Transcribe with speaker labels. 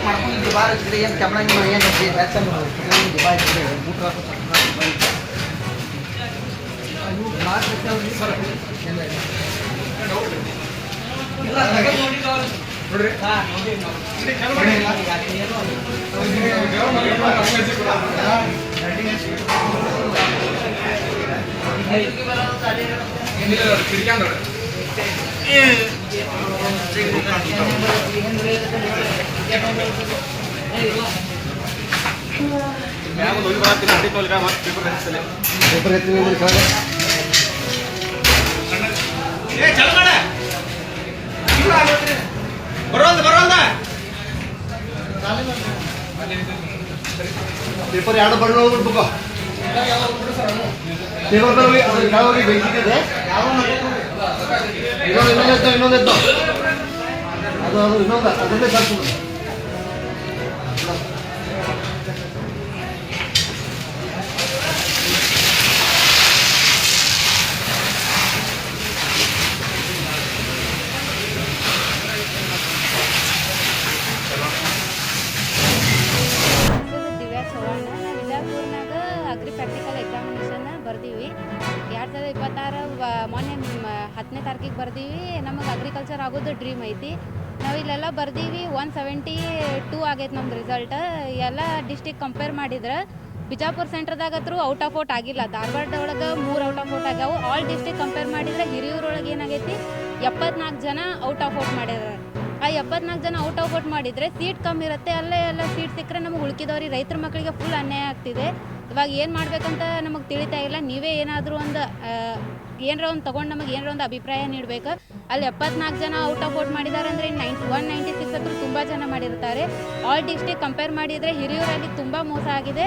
Speaker 1: ಮಾಡ್ಕೊಂಡು ಬಾರ ಏನು ಕ್ಯಾಮ್ರಾ ಏನು ಪೇಪರ್ ಎರಡು ಬಣ್ಣ ಹೋಗ್ಬಿಡ್ಬೇಕು ಪೇಪರ್ ಬೇಕಿದೆ ಇನ್ನೊಂದು ಅದು ಇನ್ನೊಂದು ಅದನ್ನೇ ತರ್ಸು
Speaker 2: ಅಗ್ರಿ ಪ್ರಾಕ್ಟಿಕಲ್ ಎಕ್ಸಾಮಿನೇಷನ್ ಬರ್ದೀವಿ 2026 ಮೊನ್ನೆ 10ನೇ ತಾರೀಕಿಗೆ ಬರ್ದೀವಿ. ನಮಗೆ ಅಗ್ರಿಕಲ್ಚರ್ ಆಗೋದು ಡ್ರೀಮ್ ಐತಿ. ನಾವು ಇಲ್ಲೆಲ್ಲ ಬರ್ದೀವಿ 172 ಆಗೈತೆ ನಮ್ದು ರಿಸಲ್ಟ್. ಎಲ್ಲ ಡಿಸ್ಟಿಕ್ ಕಂಪೇರ್ ಮಾಡಿದ್ರೆ ಬಿಜಾಪುರ ಸೆಂಟ್ರದಾಗ ಹತ್ರ ಔಟ್ ಆಫ್ ಔಟ್ ಆಗಿಲ್ಲ. ಧಾರವಾಡ ಒಳಗೆ 3 ಔಟ್ ಆಫ್ ಔಟ್ ಆಗ್ಯಾವು. ಆಲ್ ಡಿಸ್ಟಿಕ್ ಕಂಪೇರ್ ಮಾಡಿದ್ರೆ ಹಿರಿಯೂರೊಳಗೆ ಏನಾಗೈತಿ 74 ಜನ ಔಟ್ ಆಫ್ ಔಟ್ ಮಾಡಿದ್ದಾರೆ. ಆ 74 ಜನ ಔಟ್ ಆಫ್ ಔಟ್ ಮಾಡಿದರೆ ಸೀಟ್ ಕಮ್ಮಿ ಇರುತ್ತೆ. ಅಲ್ಲೇ ಎಲ್ಲ ಸೀಟ್ ಸಿಕ್ಕರೆ ನಮಗೆ ಉಳ್ಕಿದವ್ರಿಗೆ ರೈತರ ಮಕ್ಕಳಿಗೆ ಫುಲ್ ಅನ್ಯಾಯ ಆಗ್ತಿದೆ. ಇವಾಗ ಏನು ಮಾಡಬೇಕಂತ ನಮಗೆ ತಿಳಿತಾ ಇಲ್ಲ. ನೀವೇ ಏನಾದರೂ ಒಂದು ಏನರ ಒಂದು ತೊಗೊಂಡು ನಮಗೆ ಏನರ ಒಂದು ಅಭಿಪ್ರಾಯ ನೀಡಬೇಕು. ಅಲ್ಲಿ 74 ಜನ ಔಟ್ ಆಫ್ ಔಟ್ ಮಾಡಿದ್ದಾರೆ ಅಂದರೆ 196 ಹತ್ರ ತುಂಬ ಜನ ಮಾಡಿರ್ತಾರೆ. ಆಲ್ ಡಿಸ್ಟಿಕ್ ಕಂಪೇರ್ ಮಾಡಿದರೆ ಹಿರಿಯೂರಲ್ಲಿ ತುಂಬ ಮೋಸ ಆಗಿದೆ.